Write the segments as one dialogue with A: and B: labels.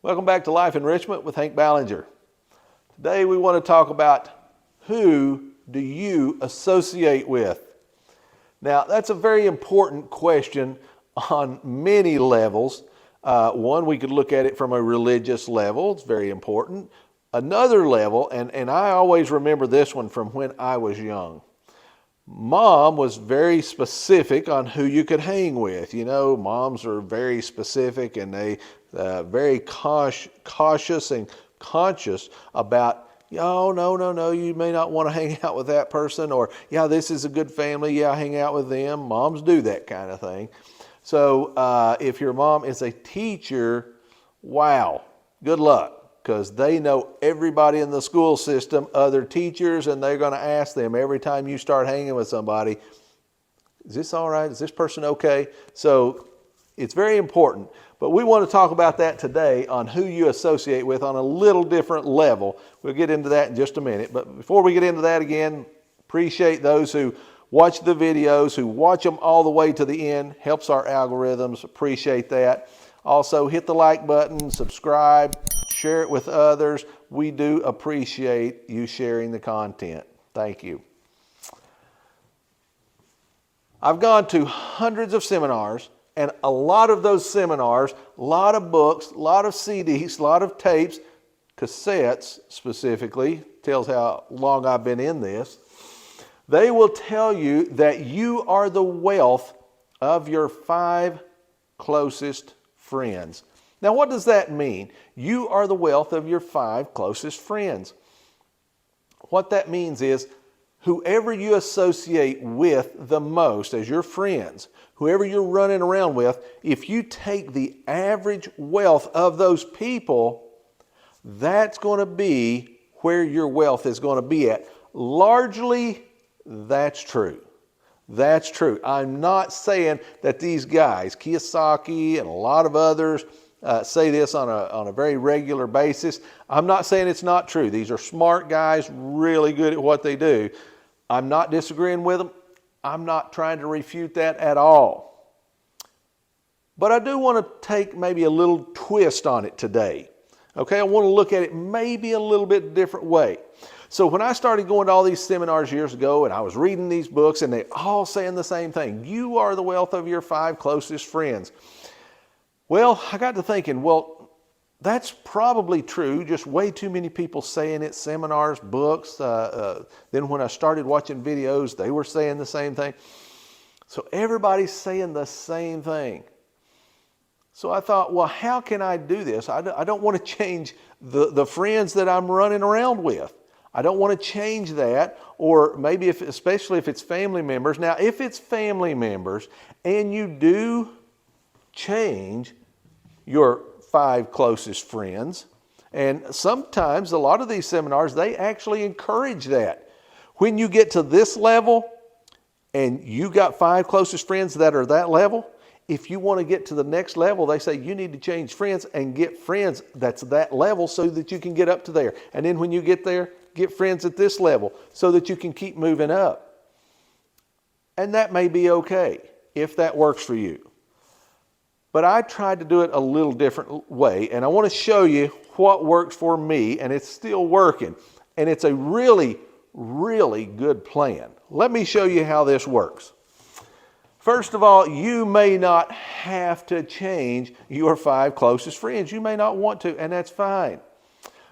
A: Welcome back to Life Enrichment with Hank Ballinger. Today we want to talk about who do you associate with? Now that's a very important question on many levels. One, we could look at it from a religious level. It's very important. Another level, and I always remember this one from when I was young. Mom was very specific on who you could hang with. You know, moms are very specific and they very cautious and conscious about, oh, no, you may not want to hang out with that person, or, yeah, this is a good family, yeah, hang out with them. Moms do that kind of thing. So if your mom is a teacher, wow, good luck. Because they know everybody in the school system, other teachers, and they're going to ask them every time you start hanging with somebody, is this all right? Is this person okay? So it's very important. But we want to talk about that today on who you associate with on a little different level. We'll get into that in just a minute. But before we get into that again, appreciate those who watch the videos, who watch them all the way to the end. Helps our algorithms. Appreciate that. Also, hit the like button, subscribe, share it with others. We do appreciate you sharing the content. Thank you. I've gone to hundreds of seminars, and a lot of those seminars, a lot of books, a lot of CDs, a lot of tapes, cassettes specifically, tells how long I've been in this. They will tell you that you are the wealth of your 5 closest friends. Now, what does that mean? You are the wealth of your 5 closest friends. What that means is whoever you associate with the most as your friends, whoever you're running around with, if you take the average wealth of those people, that's going to be where your wealth is going to be at. Largely, that's true. That's true. I'm not saying that these guys, Kiyosaki and a lot of others, say this on a very regular basis. I'm not saying it's not true. These are smart guys, really good at what they do. I'm not disagreeing with them. I'm not trying to refute that at all. But I do want to take maybe a little twist on it today. Okay, I want to look at it maybe a little bit different way. So when I started going to all these seminars years ago and I was reading these books and they all saying the same thing, you are the wealth of your 5 closest friends. Well, I got to thinking, well, that's probably true. Just way too many people saying it, seminars, books. Then when I started watching videos, they were saying the same thing. So everybody's saying the same thing. So I thought, well, how can I do this? I don't want to change the friends that I'm running around with. I don't want to change that, or maybe especially if it's family members. Now, if it's family members and you do change your 5 closest friends, and sometimes a lot of these seminars, they actually encourage that. When you get to this level and you got 5 closest friends that are that level, if you want to get to the next level, they say you need to change friends and get friends that's that level so that you can get up to there. And then when you get there, get friends at this level so that you can keep moving up. And that may be okay if that works for you. But I tried to do it a little different way, and I want to show you what works for me, and it's still working. And it's a really, really good plan. Let me show you how this works. First of all, you may not have to change your 5 closest friends. You may not want to, and that's fine.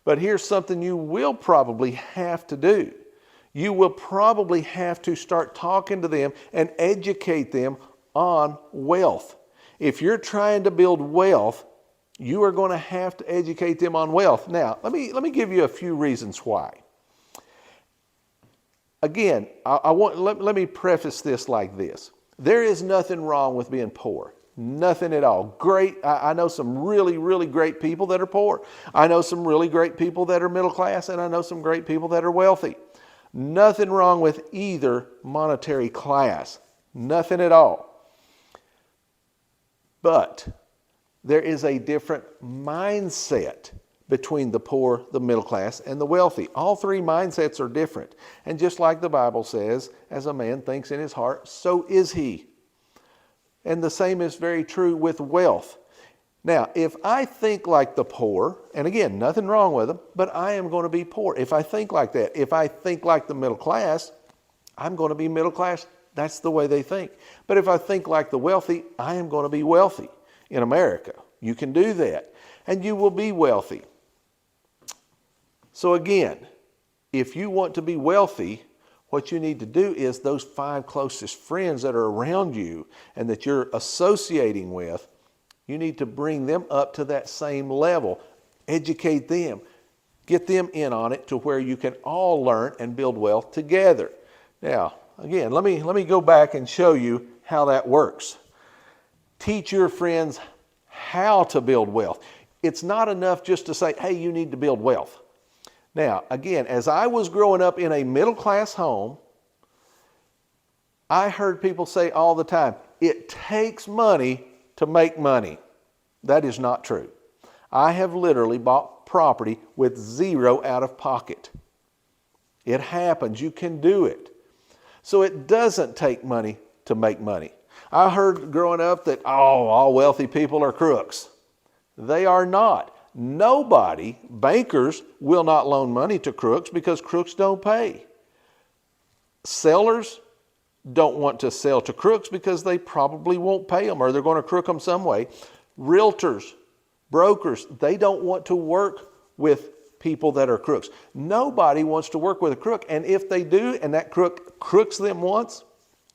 A: But here's something you will probably have to do. You will probably have to start talking to them and educate them on wealth. If you're trying to build wealth, you are going to have to educate them on wealth. Now, let me give you a few reasons why. Again, let me preface this like this. There is nothing wrong with being poor. Nothing at all. Great. I know some really, really great people that are poor. I know some really great people that are middle class, and I know some great people that are wealthy. Nothing wrong with either monetary class. Nothing at all. But there is a different mindset between the poor, the middle class, and the wealthy. All 3 mindsets are different. And just like the Bible says, as a man thinks in his heart, so is he. And the same is very true with wealth. Now, if I think like the poor, and again, nothing wrong with them, but I am going to be poor. If I think like that, if I think like the middle class, I'm going to be middle class. That's the way they think. But if I think like the wealthy, I am going to be wealthy in America. You can do that, and you will be wealthy. So again, if you want to be wealthy, what you need to do is those 5 closest friends that are around you and that you're associating with, you need to bring them up to that same level, educate them, get them in on it to where you can all learn and build wealth together. Now, again, let me go back and show you how that works. Teach your friends how to build wealth. It's not enough just to say, hey, you need to build wealth. Now, again, as I was growing up in a middle-class home, I heard people say all the time, it takes money to make money. That is not true. I have literally bought property with 0 out of pocket. It happens. You can do it. So it doesn't take money to make money. I heard growing up that, all wealthy people are crooks. They are not. Nobody, bankers, will not loan money to crooks because crooks don't pay. Sellers don't want to sell to crooks because they probably won't pay them or they're going to crook them some way. Realtors, brokers, they don't want to work with people that are crooks. Nobody wants to work with a crook. And if they do and that crook crooks them once,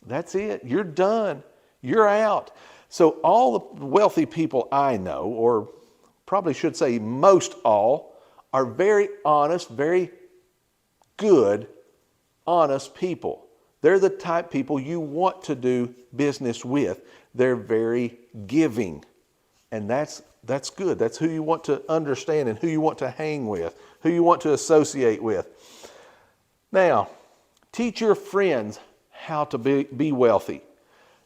A: that's it. You're done. You're out. So all the wealthy people I know, or probably should say most all, are very honest, very good, honest people. They're the type people you want to do business with. They're very giving. And that's good. That's who you want to understand and who you want to hang with, who you want to associate with. Now, teach your friends how to be wealthy.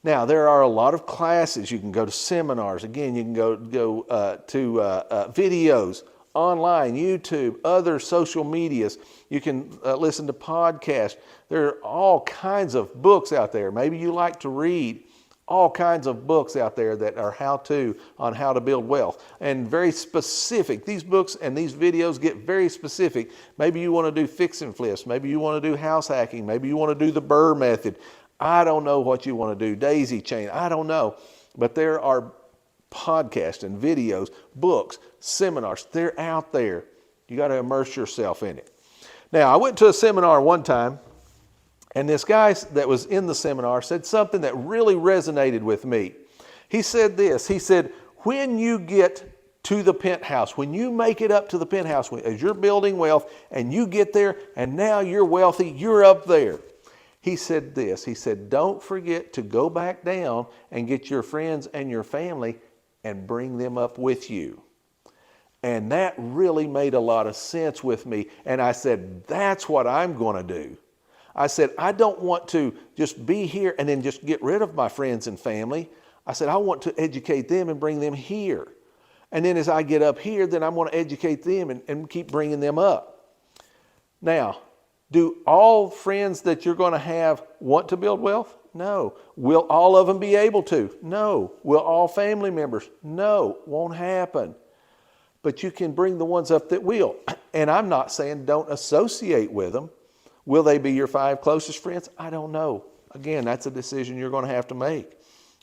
A: Now, there are a lot of classes. You can go to seminars. Again, you can go to videos, online, YouTube, other social medias. You can listen to podcasts. There are all kinds of books out there. Maybe you like to read. All kinds of books out there that are how-to on how to build wealth. And very specific. These books and these videos get very specific. Maybe you want to do fix and flips. Maybe you want to do house hacking. Maybe you want to do the Burr method. I don't know what you want to do. Daisy chain. I don't know. But there are podcasts and videos, books, seminars. They're out there. You got to immerse yourself in it. Now, I went to a seminar one time, and this guy that was in the seminar said something that really resonated with me. He said this. He said, when you get to the penthouse, when you make it up to the penthouse, as you're building wealth and you get there and now you're wealthy, you're up there. He said this. He said, don't forget to go back down and get your friends and your family and bring them up with you. And that really made a lot of sense with me. And I said, that's what I'm going to do. I said, I don't want to just be here and then just get rid of my friends and family. I said, I want to educate them and bring them here. And then as I get up here, then I'm going to educate them and keep bringing them up. Now, do all friends that you're going to have want to build wealth? No. Will all of them be able to? No. Will all family members? No. Won't happen. But you can bring the ones up that will. And I'm not saying don't associate with them. Will they be your 5 closest friends? I don't know. Again, that's a decision you're going to have to make.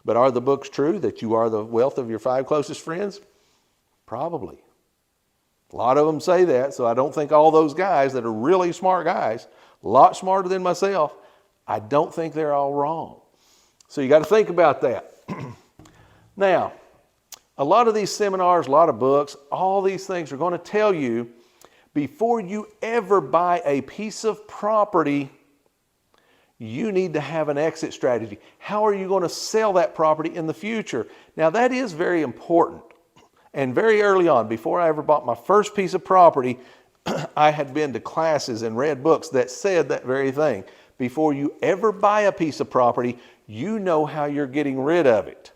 A: But are the books true that you are the wealth of your 5 closest friends? Probably. A lot of them say that, so I don't think all those guys that are really smart guys, a lot smarter than myself, I don't think they're all wrong. So you got to think about that. Now, a lot of these seminars, a lot of books, all these things are going to tell you before you ever buy a piece of property, you need to have an exit strategy. How are you going to sell that property in the future? Now, that is very important. And very early on, before I ever bought my first piece of property, I had been to classes and read books that said that very thing. Before you ever buy a piece of property, you know how you're getting rid of it.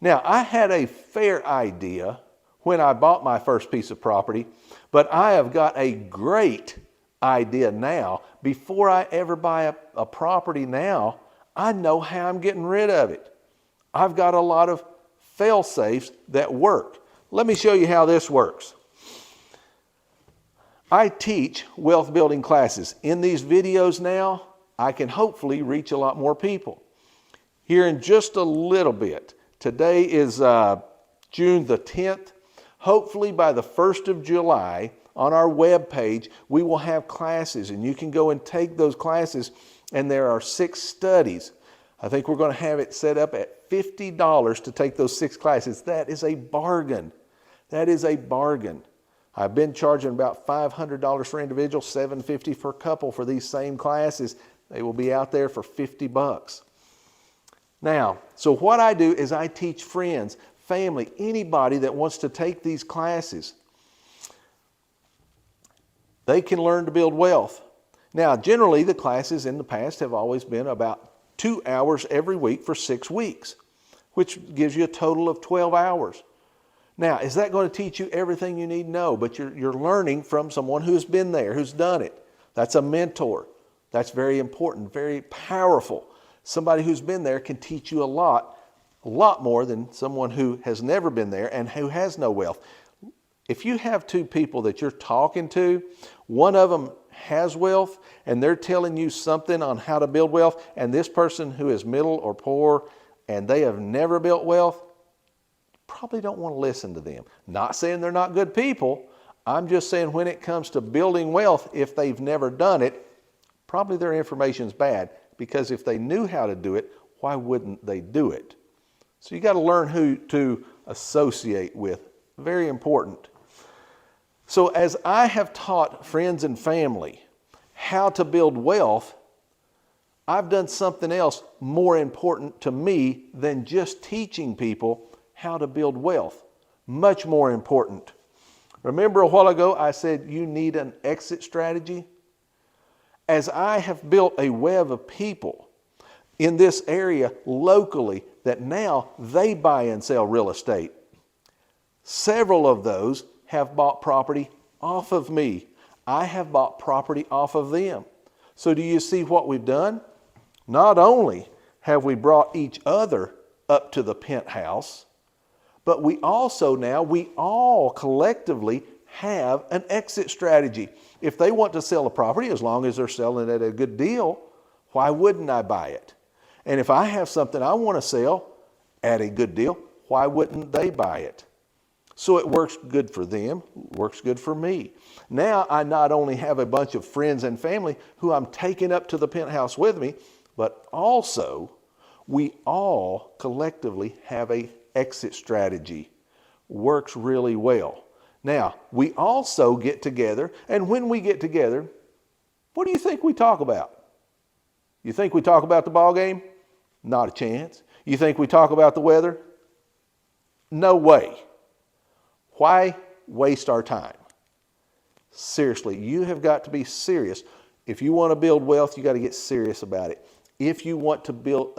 A: Now, I had a fair idea when I bought my first piece of property, but I have got a great idea now. Before I ever buy a property now, I know how I'm getting rid of it. I've got a lot of fail-safes that work. Let me show you how this works. I teach wealth building classes. In these videos now, I can hopefully reach a lot more people. Here in just a little bit, today is June the 10th. Hopefully by the 1st of July, on our web page, we will have classes, and you can go and take those classes, and there are 6 studies. I think we're going to have it set up at $50 to take those 6 classes. That is a bargain. That is a bargain. I've been charging about $500 for individuals, $750 for a couple for these same classes. They will be out there for $50. Now, so what I do is I teach friends, family, anybody that wants to take these classes. They can learn to build wealth. Now, generally, the classes in the past have always been about 2 hours every week for 6 weeks, which gives you a total of 12 hours. Now, is that going to teach you everything you need? No, but you're learning from someone who's been there, who's done it. That's a mentor. That's very important, very powerful. Somebody who's been there can teach you a lot more than someone who has never been there and who has no wealth. If you have 2 people that you're talking to, one of them has wealth and they're telling you something on how to build wealth, and this person who is middle or poor and they have never built wealth, probably don't want to listen to them. Not saying they're not good people. I'm just saying when it comes to building wealth, if they've never done it, probably their information's bad, because if they knew how to do it, why wouldn't they do it? So you got to learn who to associate with. Very important. So as I have taught friends and family how to build wealth, I've done something else more important to me than just teaching people how to build wealth. Much more important. Remember a while ago I said you need an exit strategy? As I have built a web of people in this area locally that now they buy and sell real estate, several of those have bought property off of me. I have bought property off of them. So do you see what we've done? Not only have we brought each other up to the penthouse, but we also now, we all collectively have an exit strategy. If they want to sell a property, as long as they're selling it at a good deal, why wouldn't I buy it? And if I have something I want to sell at a good deal, why wouldn't they buy it? So it works good for them, works good for me. Now I not only have a bunch of friends and family who I'm taking up to the penthouse with me, but also we all collectively have a exit strategy. Works really well. Now, we also get together, and when we get together, what do you think we talk about? You think we talk about the ball game? Not a chance. You think we talk about the weather? No way. Why waste our time? Seriously, you have got to be serious. If you want to build wealth, you got to get serious about it. If you want to build,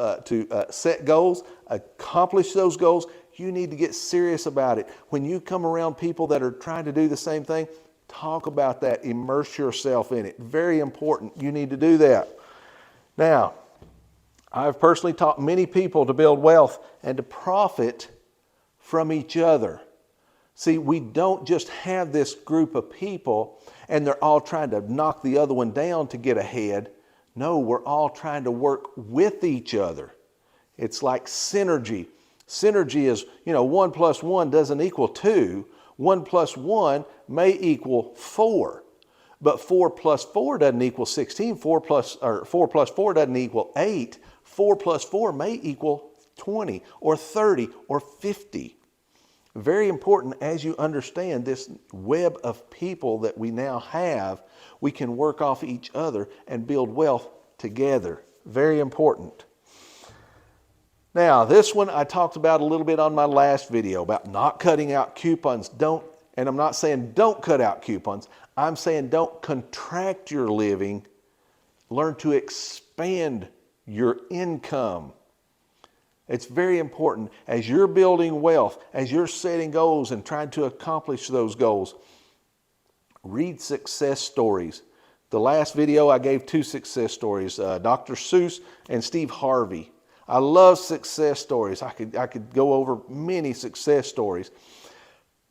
A: set goals, accomplish those goals, you need to get serious about it. When you come around people that are trying to do the same thing, talk about that. Immerse yourself in it. Very important. You need to do that. Now, I've personally taught many people to build wealth and to profit from each other. See, we don't just have this group of people and they're all trying to knock the other one down to get ahead. No, we're all trying to work with each other. It's like synergy. Synergy is, 1 plus 1 doesn't equal 2. 1 plus 1 may equal 4. But 4 plus 4 doesn't equal 16. 4 plus 4 doesn't equal 8. 4 plus 4 may equal 20 or 30 or 50. Very important as you understand this web of people that we now have, we can work off each other and build wealth together. Very important. Now, this one I talked about a little bit on my last video about not cutting out coupons. And I'm not saying don't cut out coupons. I'm saying don't contract your living. Learn to expand your income. It's very important as you're building wealth, as you're setting goals and trying to accomplish those goals. Read success stories. The last video I gave 2 success stories, Dr. Seuss and Steve Harvey. I love success stories. I could go over many success stories.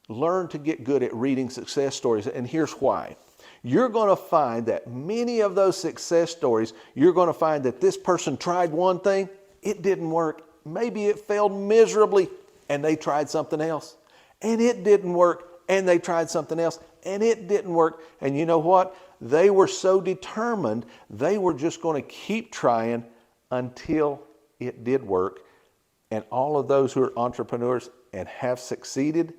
A: Learn to get good at reading success stories, and here's why. You're going to find that many of those success stories, you're going to find that this person tried one thing, it didn't work. Maybe it failed miserably, and they tried something else. And it didn't work, and they tried something else, and it didn't work. And you know what? They were so determined, they were just going to keep trying until it did work. And all of those who are entrepreneurs and have succeeded,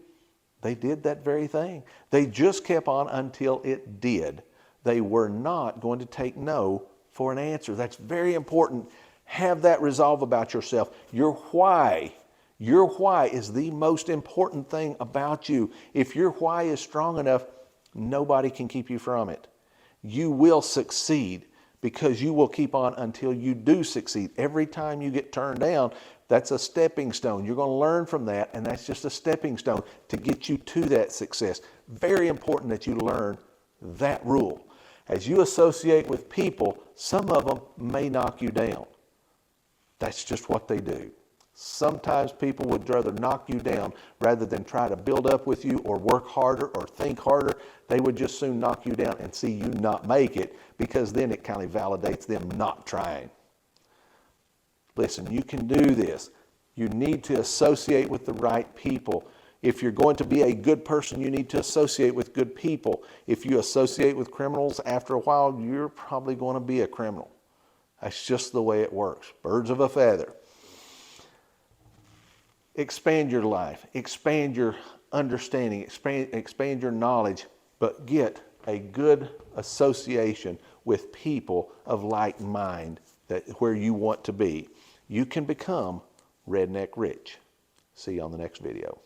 A: they did that very thing. They just kept on until it did. They were not going to take no for an answer. That's very important. Have that resolve about yourself. Your why is the most important thing about you. If your why is strong enough, nobody can keep you from it. You will succeed because you will keep on until you do succeed. Every time you get turned down, that's a stepping stone. You're going to learn from that, and that's just a stepping stone to get you to that success. Very important that you learn that rule. As you associate with people, some of them may knock you down. That's just what they do. Sometimes people would rather knock you down rather than try to build up with you or work harder or think harder. They would just soon knock you down and see you not make it, because then it kind of validates them not trying. Listen, you can do this. You need to associate with the right people. If you're going to be a good person, you need to associate with good people. If you associate with criminals, after a while, you're probably going to be a criminal. That's just the way it works. Birds of a feather. Expand your life. Expand your understanding. Expand your knowledge. But get a good association with people of like mind, where you want to be. You can become redneck rich. See you on the next video.